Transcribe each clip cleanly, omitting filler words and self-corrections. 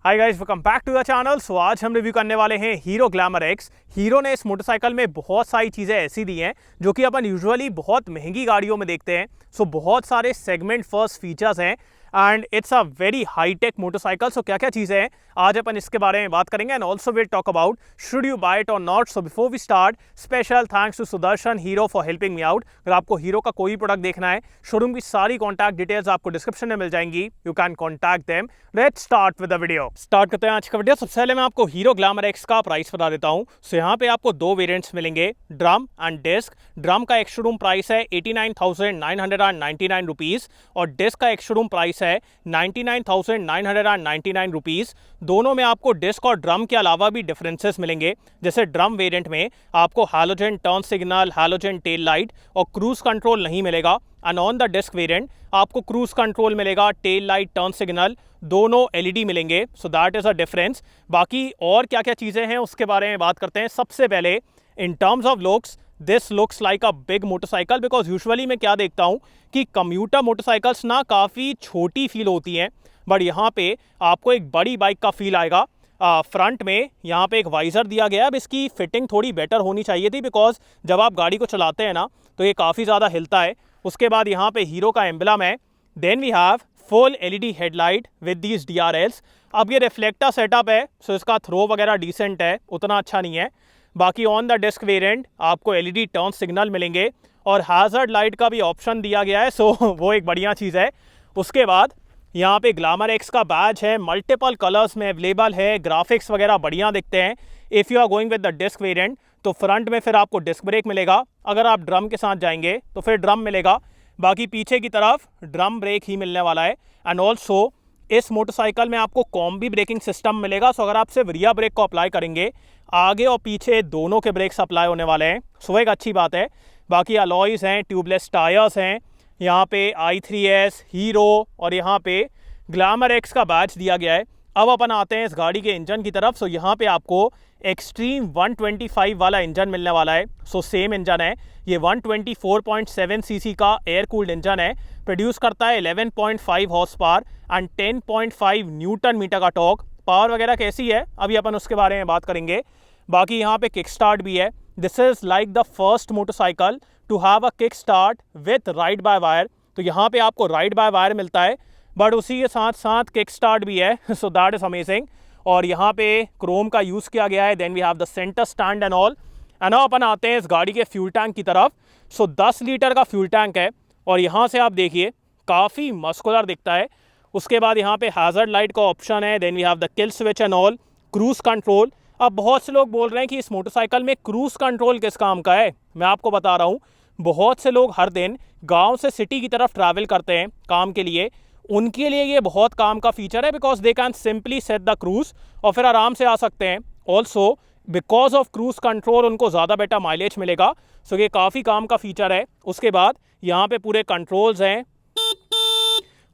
Hi guys, welcome back to the channel. So आज हम review करने वाले हैं हीरो ग्लैमर एक्स। हीरो ने इस मोटरसाइकिल में बहुत सारी चीज़ें ऐसी दी हैं जो कि अपन यूजुअली बहुत महंगी गाड़ियों में देखते हैं। सो बहुत सारे सेगमेंट फर्स्ट फीचर्स हैं and it's a very high tech motorcycle. So क्या क्या चीज़ें हैं आज अपन इसके बारे में बात करेंगे and also will talk about should you buy it और not. So before we start, special thanks to Sudarshan Hero for helping me out. अगर आपको हीरो का कोई प्रोडक्ट देखना है, शोरूम की सारी कॉन्टैक्ट डिटेल्स आपको डिस्क्रिप्शन में मिल जाएंगी। You can contact them. Let's start with the video. Start करते हैं आज का वीडियो। सबसे पहले मैं आपको हीरो ग्लैमर एक्स का प्राइस बता देता हूं। सो यहाँ पे आपको दो वेरिएंट्स मिलेंगे, ड्रम एंड डिस्क। ड्रम का एक शोरूम प्राइस है 89,999 रुपीज़ और डिस्क का एक शोरूम प्राइस है 99,999 रुपीज़। दोनों में आपको डिस्क और ड्रम के अलावा भी डिफरेंसेस मिलेंगे। जैसे ड्रम वेरिएंट में आपको halogen turn signal, halogen tail light और क्रूज कंट्रोल नहीं मिलेगा। And on the disc variant आपको क्रूज कंट्रोल मिलेगा, टेल लाइट, टर्न सिग्नल दोनों एलईडी मिलेंगे। So that is a difference. बाकी और क्या क्या चीज़ें हैं उसके बारे में बात करते हैं। सबसे पहले in terms of looks, this looks like a big motorcycle because usually मैं क्या देखता हूँ कि कम्यूटर मोटरसाइकिल्स ना काफ़ी छोटी फील होती हैं, बट यहाँ पे आपको एक बड़ी बाइक का फील आएगा। फ्रंट में यहाँ पे एक वाइज़र दिया गया है। अब इसकी फिटिंग थोड़ी बेटर होनी चाहिए थी बिकॉज जब आप गाड़ी को चलाते हैं ना तो ये काफ़ी ज़्यादा हिलता है। उसके बाद यहाँ पे हीरो का एम्बलम है। Then we have full LED headlight with these DRLs. अब ये रिफ्लेक्टर सेटअप है, सो इसका थ्रो वगैरह डिसेंट है, उतना अच्छा नहीं है। बाकी ऑन द डिस्क वेरिएंट आपको एलईडी टर्न सिग्नल मिलेंगे और हैज़र्ड लाइट का भी ऑप्शन दिया गया है, सो वो एक बढ़िया चीज़ है। उसके बाद यहाँ पे ग्लैमर एक्स का बैज है, मल्टीपल कलर्स में अवेलेबल है, ग्राफिक्स वगैरह बढ़िया दिखते हैं। If you are going with the disc variant तो फ्रंट में फिर आपको डिस्क ब्रेक मिलेगा, अगर आप ड्रम के साथ जाएंगे तो फिर ड्रम मिलेगा। बाकी पीछे की तरफ ड्रम ब्रेक ही मिलने वाला है। एंड ऑल्सो इस मोटरसाइकिल में आपको कॉम्बी ब्रेकिंग सिस्टम मिलेगा। सो अगर आप सिर्फ रियर ब्रेक को अप्लाई करेंगे, आगे और पीछे दोनों के ब्रेक्स अप्लाई होने वाले हैं। सो एक अच्छी बात है। बाकी अलॉयज़ हैं, ट्यूबलेस टायर्स हैं, यहाँ पे i3s, हीरो और यहाँ पे ग्लैमर एक्स का बैच दिया गया है। अब अपन आते हैं इस गाड़ी के इंजन की तरफ। सो यहाँ पे आपको एक्सट्रीम 125 वाला इंजन मिलने वाला है। सो सेम इंजन है, ये 124.7 सीसी का एयर कूल्ड इंजन है। प्रोड्यूस करता है 11.5 horse power and 10.5 newton metre का टॉर्क। पावर वगैरह कैसी है अभी अपन उसके बारे में बात करेंगे। बाकी यहाँ पे किक स्टार्ट भी है। This is like the first motorcycle to have a kick start with ride by wire. तो यहाँ पे आपको राइड बाय वायर मिलता है, बट उसी के साथ साथ किक स्टार्ट भी है। So that is amazing. और यहाँ पे क्रोम का यूज़ किया गया है। Then we have the centre stand and all. And अब अपन आते हैं इस गाड़ी के फ्यूल टैंक की तरफ। सो 10 लीटर का फ्यूल टैंक है और यहाँ से आप देखिए काफ़ी मस्कुलर दिखता है। उसके बाद यहाँ पे हैज़र्ड लाइट का ऑप्शन है। Then we have the kill switch and all, cruise control. अब बहुत से लोग बोल रहे हैं कि इस मोटरसाइकिल में क्रूज़ कंट्रोल किस काम का है। मैं आपको बता रहा हूँ, बहुत से लोग हर दिन गांव से सिटी की तरफ ट्रैवल करते हैं काम के लिए, उनके लिए ये बहुत काम का फीचर है because they can simply set the cruise और फिर आराम से आ सकते हैं। Also because of cruise control उनको ज़्यादा बेटर माइलेज मिलेगा। सो ये काफ़ी काम का फीचर है। उसके बाद यहाँ पे पूरे कंट्रोल्स हैं।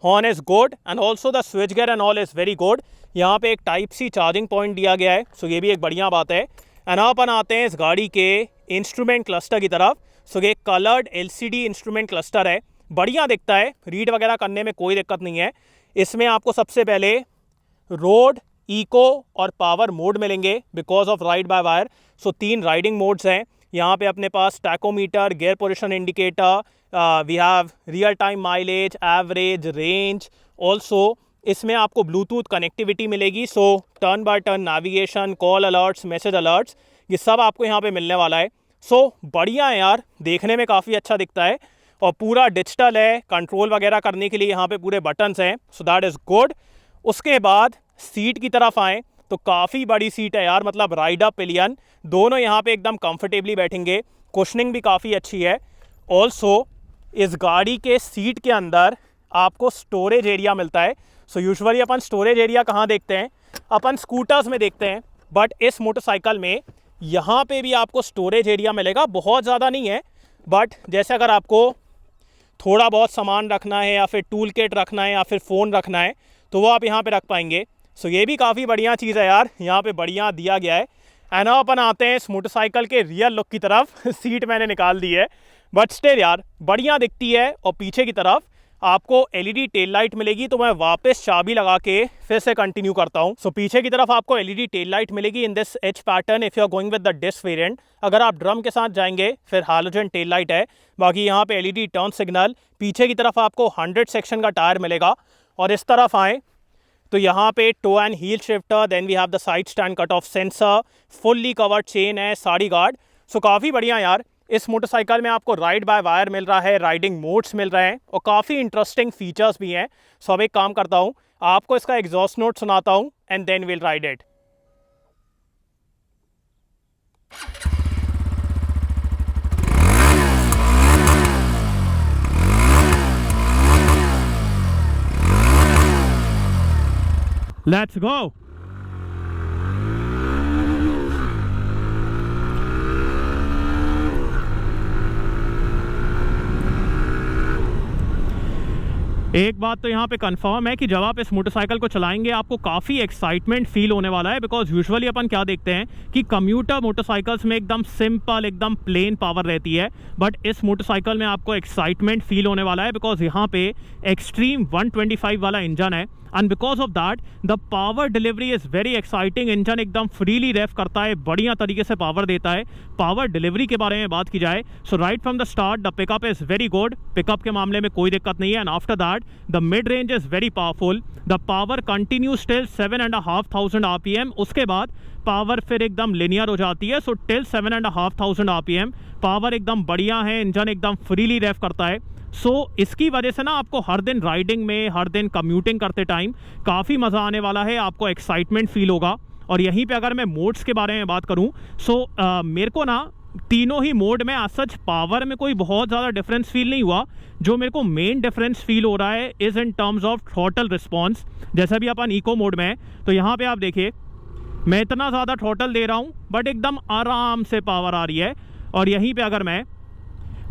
Horn is good and also the switch gear and all is very good. यहाँ पे एक टाइप सी चार्जिंग पॉइंट दिया गया है, सो ये भी एक बढ़िया बात है। एंड अपन आते हैं इस गाड़ी के इंस्ट्रूमेंट क्लस्टर की तरफ। सो ये कलर्ड LCD इंस्ट्रूमेंट क्लस्टर है, बढ़िया दिखता है, रीड वगैरह करने में कोई दिक्कत नहीं है। इसमें आपको सबसे पहले रोड, इको और पावर मोड मिलेंगे because of ride by wire. So 3 riding modes हैं। यहाँ पे अपने पास tachometer, gear position indicator, we have real time mileage, average, range. Also इसमें आपको ब्लूटूथ कनेक्टिविटी मिलेगी। So turn by turn navigation, call alerts, message alerts, ये सब आपको यहाँ पे मिलने वाला है। सो बढ़िया है यार, देखने में काफ़ी अच्छा दिखता है और पूरा डिजिटल है। कंट्रोल वगैरह करने के लिए यहाँ पे पूरे बटन्स हैं, सो दैट इज़ गुड। उसके बाद सीट की तरफ आएँ तो काफ़ी बड़ी सीट है यार, मतलब राइड अप पिलियन दोनों यहाँ पे एकदम कंफर्टेबली बैठेंगे। कुशनिंग भी काफ़ी अच्छी है। ऑल्सो इस गाड़ी के सीट के अंदर आपको स्टोरेज एरिया मिलता है। सो यूजुअली अपन स्टोरेज एरिया कहाँ देखते हैं, अपन स्कूटर्स में देखते हैं, बट इस मोटरसाइकिल में यहाँ पे भी आपको स्टोरेज एरिया मिलेगा। बहुत ज़्यादा नहीं है, बट जैसे अगर आपको थोड़ा बहुत सामान रखना है या फिर टूल किट रखना है या फिर फ़ोन रखना है तो वो आप यहाँ पे रख पाएंगे। सो ये भी काफ़ी बढ़िया चीज़ है यार, यहाँ पे बढ़िया दिया गया है। एंड अब अपन आते हैं इस मोटरसाइकिल के रियल लुक की तरफ। सीट मैंने निकाल दी है, बट स्टिल यार बढ़िया दिखती है। और पीछे की तरफ आपको एलईडी टेल लाइट मिलेगी। तो मैं वापस चाबी लगा के फिर से कंटिन्यू करता हूँ। सो पीछे की तरफ आपको एलईडी टेल लाइट मिलेगी in this H pattern if you are going with the disc variant. अगर आप ड्रम के साथ जाएंगे फिर हैलोजन टेल लाइट है। बाकी यहाँ पे एलईडी टर्न सिग्नल, पीछे की तरफ आपको 100 सेक्शन का टायर मिलेगा। और इस तरफ आए तो यहाँ पे toe and heel shifter, then we have the side stand cut off sensor, fully covered chain है, साड़ी गार्ड। सो काफ़ी बढ़िया यार। इस मोटरसाइकिल में आपको राइड बाय वायर मिल रहा है, राइडिंग मोड्स मिल रहे हैं और काफ़ी इंटरेस्टिंग फीचर्स भी हैं। सो अब एक काम करता हूँ, आपको इसका एग्जॉस्ट नोट सुनाता हूँ and then will ride it. Let's go. एक बात तो यहाँ पे कंफर्म है कि जब आप इस मोटरसाइकिल को चलाएंगे आपको काफ़ी एक्साइटमेंट फील होने वाला है। बिकॉज यूजुअली अपन क्या देखते हैं कि कम्यूटर मोटरसाइकिल्स में एकदम सिंपल, एकदम प्लेन पावर रहती है, बट इस मोटरसाइकिल में आपको एक्साइटमेंट फील होने वाला है बिकॉज यहाँ पे एक्सट्रीम 125 वाला इंजन है and because of that the power delivery is very exciting. Engine एकदम फ्रीली रेफ करता है, बढ़िया तरीके से पावर देता है। पावर डिलीवरी के बारे में बात की जाए so right from the start the pickup is very good, pickup के मामले में कोई दिक्कत नहीं है। And after that the mid range is very powerful, the power continues till 7,500 RPM। उसके बाद पावर फिर एकदम लिनियर हो जाती है। सो टिल 7,500 RPM पावर एकदम बढ़िया है, इंजन एकदम फ्रीली रेफ करता है। सो इसकी वजह से ना आपको हर दिन राइडिंग में, हर दिन कम्यूटिंग करते टाइम काफ़ी मज़ा आने वाला है, आपको एक्साइटमेंट फील होगा। और यहीं पे अगर मैं मोड्स के बारे में बात करूं सो मेरे को ना तीनों ही मोड में आज सच पावर में कोई बहुत ज़्यादा डिफरेंस फील नहीं हुआ। जो मेरे को मेन डिफरेंस फील हो रहा है is in terms of throttle response. जैसा भी अपन इको मोड में है तो यहाँ पे आप देखिए मैं इतना ज़्यादा थ्रॉटल दे रहा हूँ बट एकदम आराम से पावर आ रही है। और यहीं पे अगर मैं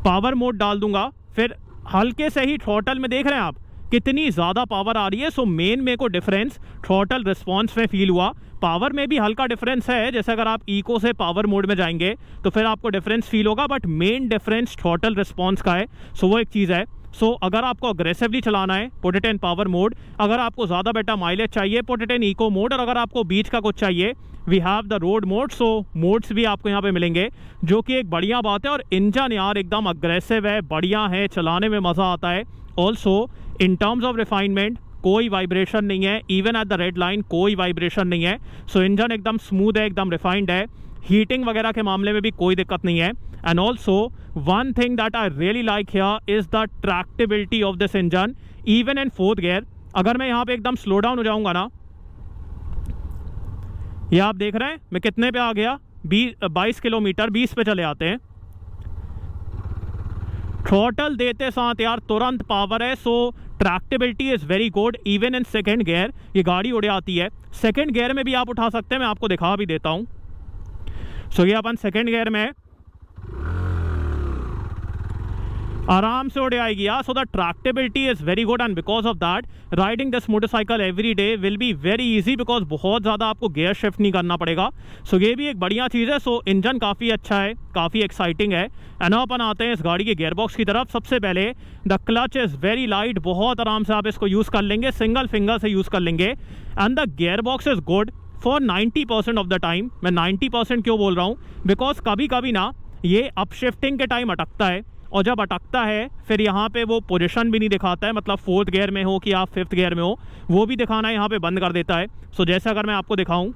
पावर मोड डाल दूंगा फिर हल्के से ही थ्रॉटल में देख रहे हैं आप कितनी ज़्यादा पावर आ रही है। सो मेन मेरे को डिफरेंस थ्रॉटल रिस्पॉन्स में फील हुआ। पावर में भी हल्का डिफरेंस है, जैसे अगर आप इको से पावर मोड में जाएंगे तो फिर आपको डिफरेंस फील होगा, but main difference throttle response का है। सो वो एक चीज़ है। सो अगर आपको अग्रेसिवली चलाना है put it in power mode, अगर आपको ज़्यादा बेटर माइलेज चाहिए put it in eco mode, और अगर आपको बीच का कुछ चाहिए we have the road mode. So modes भी आपको यहाँ पे मिलेंगे जो कि एक बढ़िया बात है। और इंजन यार एकदम अग्रेसिव है, बढ़िया है, चलाने में मज़ा आता है। Also in terms of refinement कोई वाइब्रेशन नहीं है, even at the red line कोई वाइब्रेशन नहीं है। सो इंजन एकदम स्मूथ है, एकदम रिफाइंड है। हीटिंग वगैरह के मामले में भी कोई दिक्कत नहीं है। And also one thing that I really like here is the tractability of this engine even in fourth gear. अगर मैं यहाँ पे एकदम स्लो डाउन हो जाऊँगा ना, ये आप देख रहे हैं मैं कितने पे आ गया, 22 किलोमीटर 20 पे चले आते हैं। थ्रॉटल देते साथ यार तुरंत पावर है। So tractability is very good even in second gear. ये गाड़ी उड़े आती है, सेकेंड गियर में भी आप उठा सकते हैं, मैं आपको दिखा भी देता हूँ। सो ये अपन सेकेंड गियर में आराम से उड़े आएगी यार। So the tractability is very good and because of that riding this motorcycle every day will be very easy because बहुत ज़्यादा आपको गियर शिफ्ट नहीं करना पड़ेगा। सो ये भी एक बढ़िया चीज़ है। सो इंजन काफ़ी अच्छा है, काफ़ी एक्साइटिंग है। एंड अपन आते हैं इस गाड़ी के गियर बॉक्स की तरफ। सबसे पहले the clutch is very light, बहुत आराम से आप इसको यूज़ कर लेंगे, सिंगल फिंगर से यूज़ कर लेंगे। And the gear box is good for 90% of the time. मैं 90% क्यों बोल रहा हूँ, बिकॉज कभी कभी ना ये अपशिफ्टिंग के टाइम अटकता है, और जब अटकता है फिर यहाँ पे वो पोजीशन भी नहीं दिखाता है, मतलब फोर्थ गियर में हो कि आप फिफ्थ गियर में हो वो भी दिखाना यहाँ पे बंद कर देता है। सो जैसे अगर मैं आपको दिखाऊं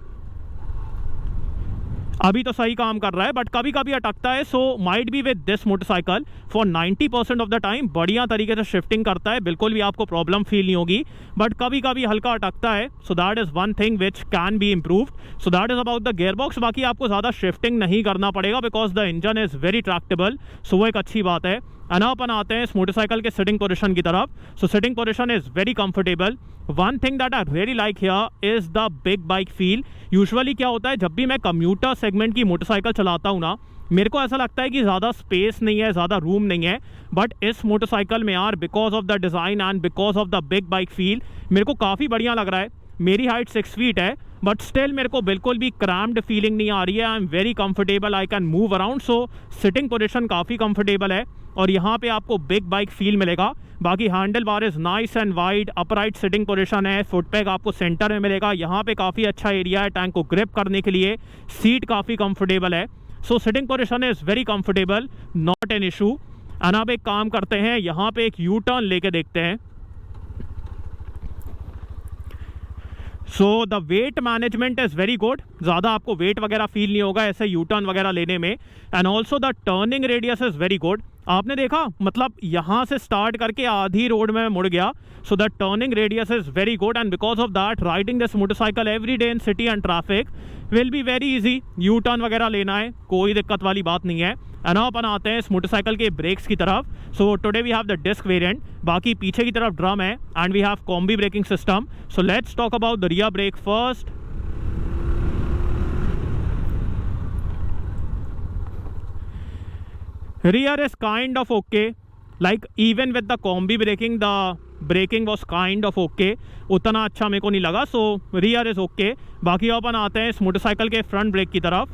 अभी तो सही काम कर रहा है बट कभी कभी अटकता है। So might be with this motorcycle for 90% of the time बढ़िया तरीके से शिफ्टिंग करता है, बिल्कुल भी आपको प्रॉब्लम फील नहीं होगी, बट कभी कभी हल्का अटकता है। So that is one thing which can be improved. So that is about the gear box. बाकी आपको ज़्यादा शिफ्टिंग नहीं करना पड़ेगा because the engine is very tractable. So वो एक अच्छी बात है। एंड अपन आते हैं इस मोटरसाइकिल के सिटिंग पोजीशन की तरफ। So sitting position is very comfortable. One thing that I really like here is the big bike feel. Usually क्या होता है जब भी मैं कम्यूटर सेगमेंट की मोटरसाइकिल चलाता हूँ ना, मेरे को ऐसा लगता है कि ज़्यादा स्पेस नहीं है, ज़्यादा रूम नहीं है, बट इस मोटरसाइकिल में यार because of the design and because of the big bike feel मेरे को काफ़ी बढ़िया लग रहा है। मेरी हाइट 6 फीट है बट स्टिल मेरे को बिल्कुल भी क्रैम्ड फीलिंग नहीं आ रही है। I am very comfortable, I can move around. So sitting position काफ़ी कंफर्टेबल है। और यहाँ पे आपको बिग बाइक फील मिलेगा। बाकी handle bar is nice and wide, upright sitting position है, फुट पैग आपको सेंटर में मिलेगा। यहाँ पे काफ़ी अच्छा एरिया है टैंक को ग्रिप करने के लिए, सीट काफ़ी कंफर्टेबल है। So sitting position is very comfortable, not an issue. And आप एक काम करते हैं, यहाँ पे एक यू टर्न लेके देखते हैं। So the weight management is very good, ज़्यादा आपको वेट वगैरह फील नहीं होगा ऐसे यू टर्न वगैरह लेने में। And also the turning radius is very good. आपने देखा, मतलब यहाँ से स्टार्ट करके आधी रोड में मुड़ गया। So the turning radius is very good and because of that riding this motorcycle every day in city and traffic will be very easy. U turn वगैरह लेना है, कोई दिक्कत वाली बात नहीं है। एंड अपन आते हैं इस मोटरसाइकिल के ब्रेक्स की तरफ। So today we have the disc variant, बाकी पीछे की तरफ ड्रम है and we have combi braking system. So let's talk about the rear brake first. Rear is kind of okay, like even with the combi braking the braking was kind of okay, उतना अच्छा मेरे को नहीं लगा। सो rear is okay। बाकी अपन आते हैं इस मोटरसाइकिल के फ्रंट ब्रेक की तरफ।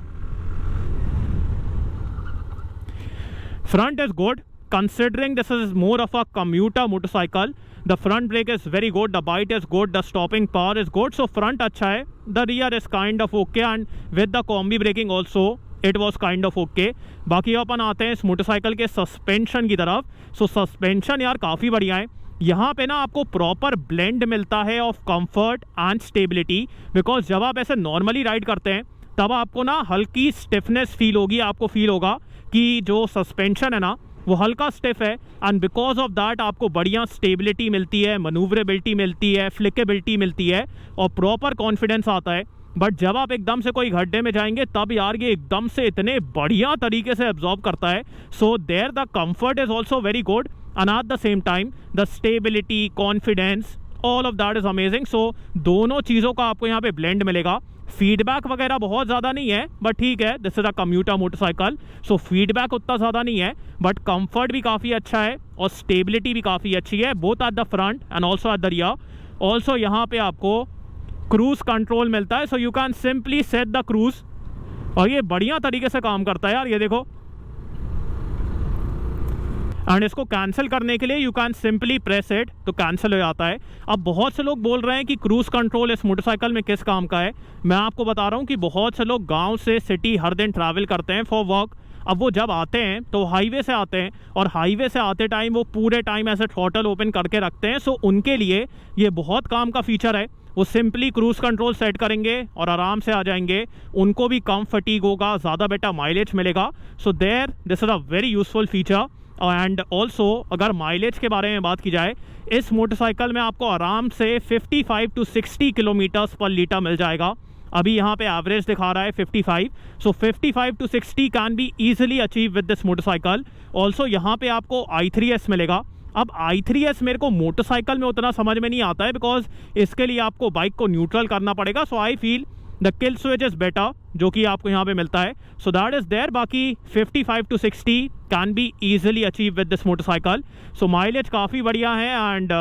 Front is good considering this is more of a commuter motorcycle। The front brake is very good, the bite is good, the stopping power is good, so front अच्छा है। The rear is kind of okay and with the combi braking also it was kind of okay. बाकी अपन आते हैं इस motorcycle के suspension की तरफ। सो suspension यार काफ़ी बढ़िया है। यहाँ पे ना आपको प्रॉपर ब्लेंड मिलता है of comfort and stability, because जब आप ऐसे नॉर्मली राइड करते हैं तब आपको ना हल्की स्टिफनेस फील होगी, आपको फील होगा कि जो सस्पेंशन है ना वो हल्का स्टिफ है। एंड बिकॉज ऑफ दैट आपको बढ़िया स्टेबिलिटी मिलती है, मनूवरेबिलिटी मिलती है, फ्लिकेबिलिटी मिलती है और प्रॉपर कॉन्फिडेंस आता है। बट जब आप एकदम से कोई गड्ढे में जाएंगे तब यार ये एकदम से इतने बढ़िया तरीके से एब्जॉर्ब करता है। So there the comfort is also very good and at the same time the stability, confidence, all of that is amazing. So दोनों चीज़ों का आपको यहाँ पे ब्लेंड मिलेगा। फीडबैक वगैरह बहुत ज़्यादा नहीं है, बट ठीक है, this is a commuter motorcycle, so feedback उतना ज़्यादा नहीं है, बट कंफर्ट भी काफ़ी अच्छा है और स्टेबिलिटी भी काफ़ी अच्छी है, both at the front and also at the rear. Also यहाँ पे आपको क्रूज़ कंट्रोल मिलता है, so you can simply set the cruise और ये बढ़िया तरीके से काम करता है यार, ये देखो। एंड इसको कैंसिल करने के लिए you can simply press it, तो कैंसिल हो जाता है। अब बहुत से लोग बोल रहे हैं कि क्रूज़ कंट्रोल इस मोटरसाइकिल में किस काम का है। मैं आपको बता रहा हूँ कि बहुत से लोग गांव से सिटी हर दिन ट्रैवल करते हैं फॉर वर्क। अब वो जब आते हैं तो हाईवे से आते हैं और हाईवे से आते टाइम वो पूरे टाइम ऐसे थ्रॉटल ओपन करके रखते हैं। सो उनके लिए ये बहुत काम का फीचर है। वो सिंपली क्रूज़ कंट्रोल सेट करेंगे और आराम से आ जाएंगे, उनको भी कम फटीग होगा, ज़्यादा बेटर माइलेज मिलेगा। So there this is a very useful feature. And also अगर माइलेज के बारे में बात की जाए, इस मोटरसाइकिल में आपको आराम से 55 to 60 किलोमीटर्स पर लीटर मिल जाएगा। अभी यहाँ पे एवरेज दिखा रहा है 55, सो 55 to 60 can be easily achieve with this motorcycle. Also यहाँ पे आपको i3s मिलेगा। अब i3s मेरे को मोटरसाइकिल में उतना समझ में नहीं आता है, बिकॉज इसके लिए आपको बाइक को न्यूट्रल करना पड़ेगा। So I feel the kill switch is better, जो कि आपको यहाँ पे मिलता है। So that is there. बाकी 55 to 60 can be easily achieve with this motorcycle. So mileage काफ़ी बढ़िया है and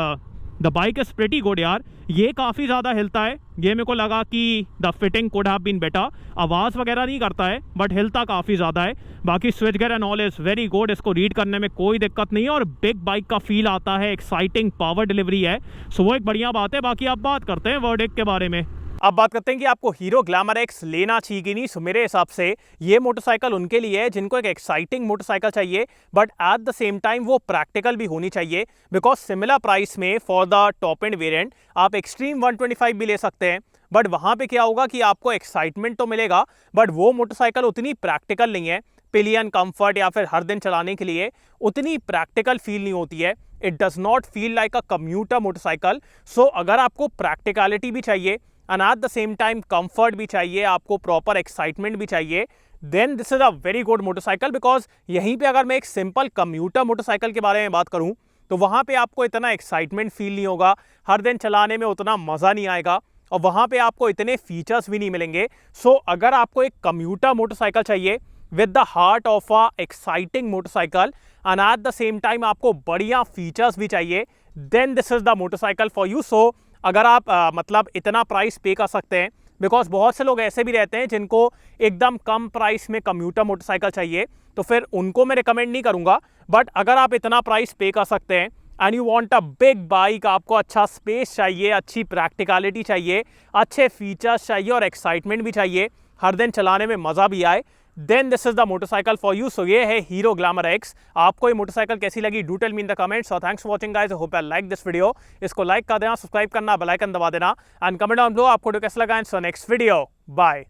the bike is pretty good यार। ये काफ़ी ज़्यादा हिलता है, ये मेरे को लगा कि the fitting could have been better. आवाज़ वगैरह नहीं करता है बट हिलता काफ़ी ज़्यादा है। बाकी switch gear and all is very good, इसको रीड करने में कोई दिक्कत नहीं है और बिग बाइक का फील आता है, एक्साइटिंग पावर डिलीवरी है। सो वो एक बढ़िया बात है। बाकी अब बात करते हैं वर्डिक्ट के बारे में। अब बात करते हैं कि आपको हीरो ग्लैमर एक्स लेना चाहिए कि नहीं। सो मेरे हिसाब से ये मोटरसाइकिल उनके लिए है जिनको एक एक्साइटिंग मोटरसाइकिल चाहिए, but at the same time वो प्रैक्टिकल भी होनी चाहिए। बिकॉज सिमिलर प्राइस में for the top end variant आप एक्सट्रीम 125 भी ले सकते हैं, बट वहाँ पे क्या होगा कि आपको एक्साइटमेंट तो मिलेगा, बट वो मोटरसाइकिल उतनी प्रैक्टिकल नहीं है। पिलियन कंफर्ट या फिर हर दिन चलाने के लिए उतनी प्रैक्टिकल फील नहीं होती है। It does not feel like a commuter motorcycle. So अगर आपको प्रैक्टिकलिटी भी चाहिए and at the same time comfort भी चाहिए, आपको प्रॉपर एक्साइटमेंट भी चाहिए, then this is a very good motorcycle. Because यहीं पे अगर मैं एक सिंपल कम्यूटर मोटरसाइकिल के बारे में बात करूं तो वहां पे आपको इतना एक्साइटमेंट फील नहीं होगा, हर दिन चलाने में उतना मज़ा नहीं आएगा और वहां पे आपको इतने फीचर्स भी नहीं मिलेंगे। सो अगर आपको एक कम्यूटर मोटरसाइकिल चाहिए with the heart of a exciting motorcycle and at the same time आपको बढ़िया फीचर्स भी चाहिए, then this is the motorcycle for you. So अगर आप मतलब इतना प्राइस पे कर सकते हैं बिकॉज बहुत से लोग ऐसे भी रहते हैं जिनको एकदम कम प्राइस में कम्यूटर मोटरसाइकिल चाहिए, तो फिर उनको मैं रिकमेंड नहीं करूंगा। बट अगर आप इतना प्राइस पे कर सकते हैं and you want a big bike, आपको अच्छा स्पेस चाहिए, अच्छी प्रैक्टिकलिटी चाहिए, अच्छे फीचर्स चाहिए और एक्साइटमेंट भी चाहिए, हर दिन चलाने में मजा भी आए, then this is the motorcycle for you. So ये है हीरो ग्लैमर एक्स। आपको ये मोटरसाइकिल कैसी लगी do tell me in the comments. और thanks for watching guys, I hope you like this video. इसको लाइक कर देना, सब्सक्राइब करना, बेल आइकन दबा देना एंड कमेंट डाउन बिलो आपको कैसा लगा। इन सो नेक्स्ट वीडियो, बाय।